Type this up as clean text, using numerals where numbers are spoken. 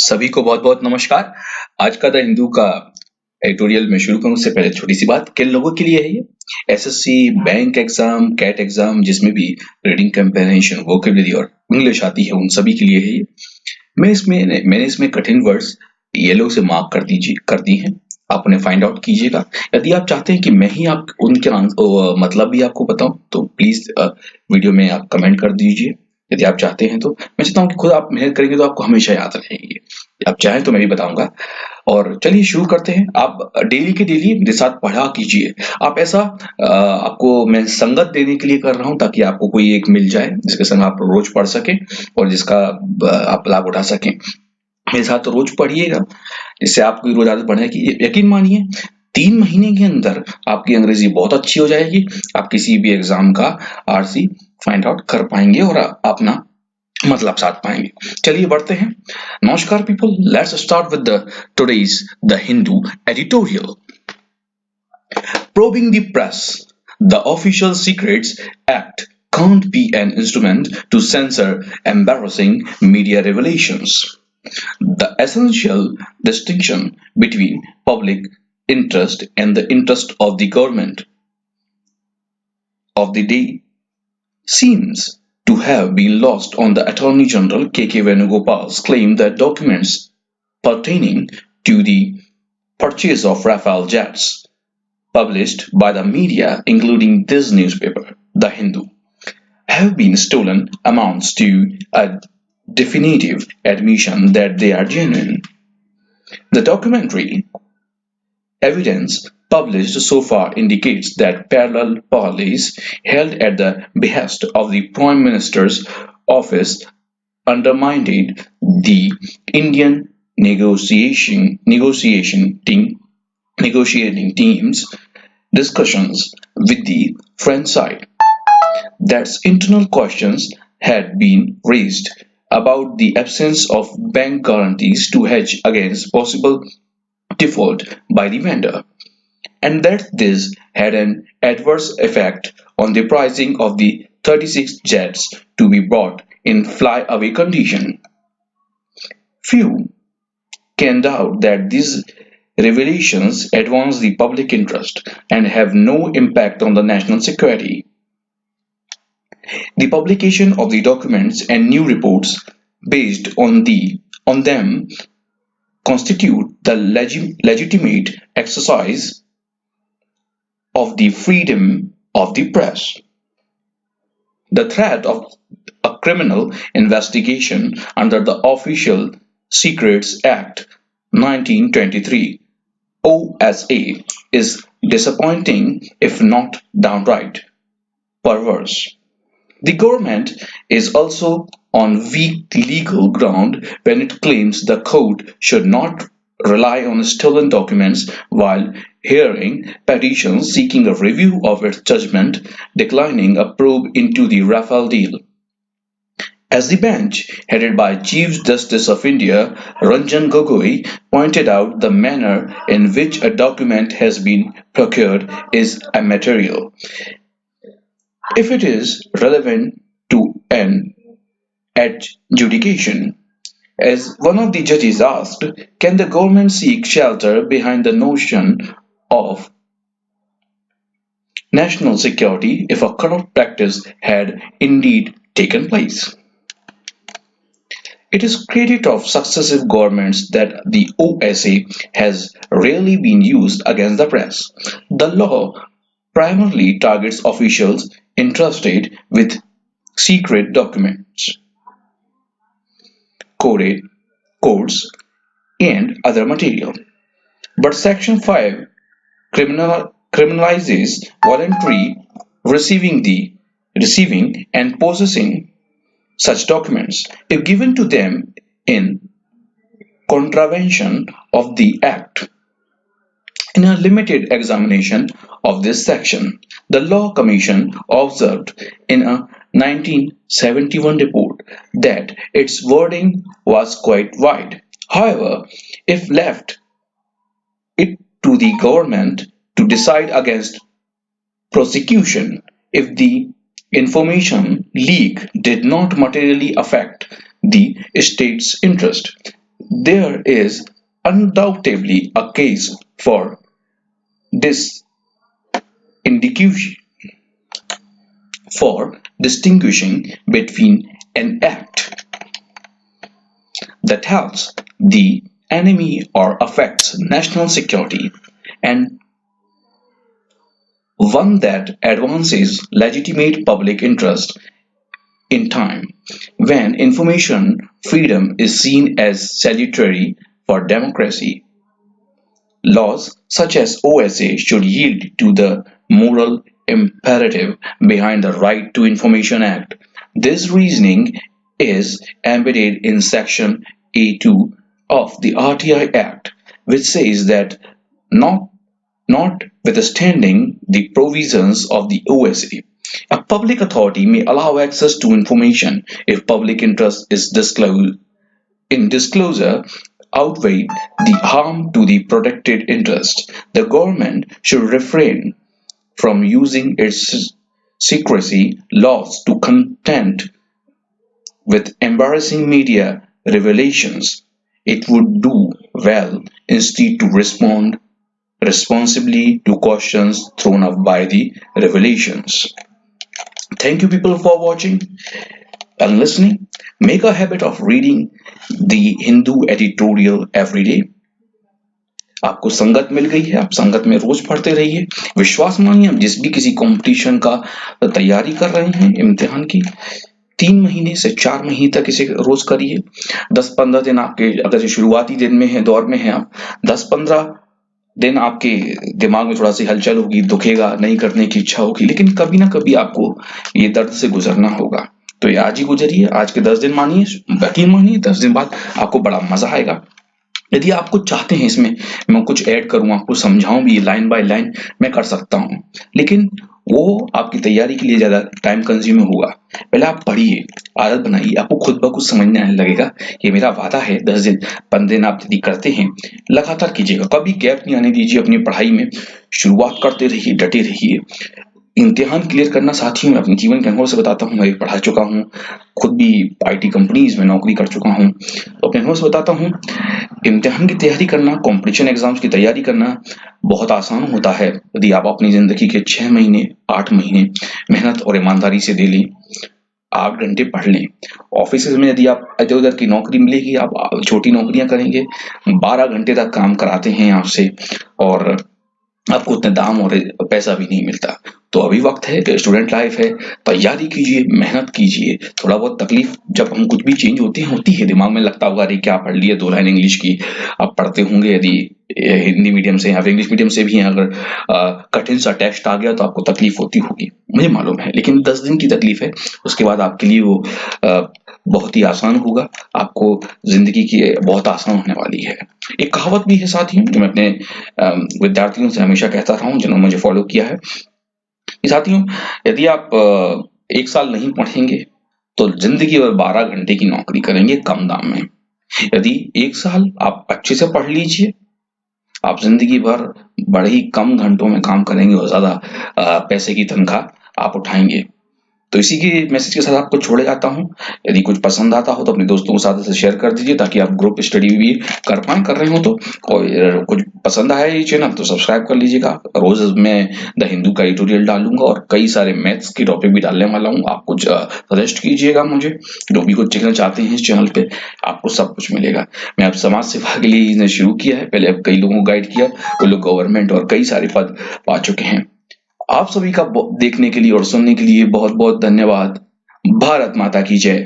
सभी को बहुत बहुत नमस्कार। आज का द हिंदू का एडिटोरियल में शुरू करूं उससे पहले छोटी सी बात, किन लोगों के लिए है ये? SSC, bank exam, CAT exam, जिसमें भी रीडिंग कंप्रेहेंशन, वोकेबलरी और इंग्लिश आती है, उन सभी के लिए है ये। मैंने इसमें कठिन वर्ड्स येलो से मार्क कर दी हैं। आप उन्हें फाइंड आउट कीजिएगा। यदि आप चाहते हैं कि मैं ही आप उनके मतलब भी आपको बताऊं तो प्लीज वीडियो में आप कमेंट कर दीजिए। यदि आप चाहते हैं तो मैं चाहता हूँ कि खुद आप मेहनत करेंगे तो आपको हमेशा याद रहेंगे। आप चाहें तो मैं भी बताऊंगा। और चलिए शुरू करते हैं। आप डेली के डेली मेरे साथ पढ़ा कीजिए। आप ऐसा आपको मैं संगत देने के लिए कर रहा हूं ताकि आपको कोई एक मिल जाए जिसके संग आप रोज पढ़ सकें और जिसका आप लाभ उठा सकें। मेरे साथ तो रोज पढ़िएगा, जिससे आपको रोज आदत बढ़ेगी। यकीन मानिए 3 महीने के अंदर आपकी अंग्रेजी बहुत अच्छी हो जाएगी। आप किसी भी एग्जाम का आरसी फाइंड आउट कर पाएंगे और अपना मतलब साध पाएंगे। चलिए बढ़ते हैं। नमस्कार people, let's start with the today's the Hindu editorial. Probing the press, the Official Secrets Act can't be an instrument to censor embarrassing media revelations. The essential distinction between public interest and the interest of the government of the day seems to have been lost on the Attorney General K.K. Venugopal's claim that documents pertaining to the purchase of Rafale jets published by the media, including this newspaper, The Hindu, have been stolen amounts to a definitive admission that they are genuine. The documentary evidence published so far indicates that parallel parleys held at the behest of the Prime Minister's office undermined the Indian negotiating team's discussions with the French side. That internal questions had been raised about the absence of bank guarantees to hedge against possible default by the vendor, and that this had an adverse effect on the pricing of the 36 jets to be brought in fly-away condition. Few can doubt that these revelations advance the public interest and have no impact on the national security. The publication of the documents and new reports based on them constitute the legitimate exercise of the freedom of the press. The threat of a criminal investigation under the Official Secrets Act 1923 OSA is disappointing if not downright perverse. The government is also on weak legal ground when it claims the court should not rely on stolen documents while hearing petitions seeking a review of its judgment declining a probe into the Rafale deal. As the bench, headed by Chief Justice of India Ranjan Gogoi, pointed out, the manner in which a document has been procured is immaterial. If it is relevant to an adjudication, as one of the judges asked, can the government seek shelter behind the notion of national security if a corrupt practice had indeed taken place? It is credit of successive governments that the OSA has rarely been used against the press. The law primarily targets officials entrusted with secret documents, codes, and other material. But Section 5 criminalizes voluntary receiving and possessing such documents if given to them in contravention of the Act. In a limited examination of this section, the Law Commission observed in a 1971 report that its wording was quite wide. However, if left it to the government to decide against prosecution if the information leak did not materially affect the state's interest, There is undoubtedly a case for this indication for distinguishing between an act that helps the enemy or affects national security and one that advances legitimate public interest in time when information freedom is seen as salutary for democracy. Laws such as OSA should yield to the moral imperative behind the Right to Information Act. This reasoning is embedded in Section A2 of the RTI Act, which says that not, notwithstanding the provisions of the OSA, a public authority may allow access to information if public interest is disclosed in disclosure outweigh the harm to the protected interest. The government should refrain from using its secrecy laws to contend with embarrassing media revelations. It would do well instead to respond responsibly to questions thrown up by the revelations. Thank you people for watching and listening. Make a habit of reading the Hindu editorial every day. आपको संगत मिल गई है, आप संगत में रोज पढ़ते रहिए। विश्वास मानिए, आप जिस भी किसी कंपटीशन का तैयारी कर रहे हैं इम्तिहान की, 3 महीने से 4 महीने तक इसे रोज करिए। 10-15 दिन आपके अगर शुरुआती दिन में है, दौर में है, आप 10-15 दिन आपके दिमाग में थोड़ा सी हलचल होगी, दुखेगा, नहीं करने की इच्छा होगी, लेकिन कभी ना कभी आपको ये दर्द से गुजरना होगा। तो ये आज ही गुजरिए, आज के 10 दिन मानिए, यकीन मानिए 10 दिन बाद आपको बड़ा मजा आएगा। यदि आप कुछ चाहते हैं इसमें मैं कुछ ऐड करूं, आपको समझाऊं भी लाइन बाय लाइन, मैं कर सकता हूं, लेकिन वो आपकी तैयारी के लिए ज्यादा टाइम कंज्यूमिंग होगा। पहले आप पढ़िए, आदत बनाइए, आपको खुद ब खुद समझने आने लगेगा। ये मेरा वादा है, 10 दिन 15 दिन आप यदि करते हैं, लगातार कीजिएगा, कभी गैप नहीं आने दीजिए अपनी पढ़ाई में, शुरुआत करते रहिए, डटे रहिए। इम्तिहान क्लियर करना साथियों, मैं अपने जीवन के अनुभव से बताता हूँ, मैं पढ़ा चुका हूँ, खुद भी IT कंपनीज में नौकरी कर चुका हूँ, तो अपने अनुभव से बताता हूँ, इम्तिहान की तैयारी करना, कंपटीशन एग्जाम्स की तैयारी करना बहुत आसान होता है यदि आप अपनी जिंदगी के 6 महीने 8 महीने मेहनत और ईमानदारी से दे लें, 8 घंटे पढ़ लें। ऑफिस में यदि आप इधर उधर की नौकरी मिलेगी, आप छोटी नौकरियां करेंगे, 12 घंटे तक काम कराते हैं आपसे और आपको उतने दाम और पैसा भी नहीं मिलता। तो अभी वक्त है कि स्टूडेंट लाइफ है, तैयारी कीजिए, मेहनत कीजिए। थोड़ा बहुत तकलीफ जब हम कुछ भी चेंज होती है, दिमाग में लगता होगा अरे क्या पढ़ लिया 2 लाइन इंग्लिश की, आप पढ़ते होंगे यदि हिंदी मीडियम से या फिर इंग्लिश मीडियम से भी हैं, अगर कठिन सा टेस्ट आ गया तो आपको तकलीफ होती होगी, मुझे मालूम है, लेकिन 10 दिन की तकलीफ है, उसके बाद आपके लिए वो बहुत ही आसान होगा, आपको जिंदगी की बहुत आसान होने वाली है। एक कहावत भी है साथियों, जो मैं अपने विद्यार्थियों से हमेशा कहता रहा हूँ, जिन्होंने मुझे फॉलो किया है, कि साथियों यदि आप 1 साल नहीं पढ़ेंगे तो जिंदगी भर 12 घंटे की नौकरी करेंगे कम दाम में। यदि 1 साल आप अच्छे से पढ़ लीजिए, आप जिंदगी भर बड़े ही कम घंटों में काम करेंगे और ज्यादा पैसे की तनख्वाह आप उठाएंगे। तो इसी के मैसेज के साथ आपको छोड़े जाता हूँ। यदि कुछ पसंद आता हो तो अपने दोस्तों के साथ इसे शेयर कर दीजिए, ताकि आप ग्रुप स्टडी भी कर पाए, कर रहे हो तो। और कुछ पसंद आया ये चैनल तो सब्सक्राइब कर लीजिएगा। रोज मैं द हिंदू का एडिटोरियल डालूंगा और कई सारे मैथ्स के टॉपिक भी डालने वाला हूँ। आप कुछ सजेस्ट कीजिएगा मुझे, जो भी कुछ सीखना चाहते हैं इस चैनल पे, आपको सब कुछ मिलेगा। मैं अब समाज सेवा के लिए इसने शुरू किया है, पहले अब कई लोगों को गाइड किया, वो लोग गवर्नमेंट और कई सारे पद पा चुके हैं। आप सभी का देखने के लिए और सुनने के लिए बहुत बहुत धन्यवाद। भारत माता की जय।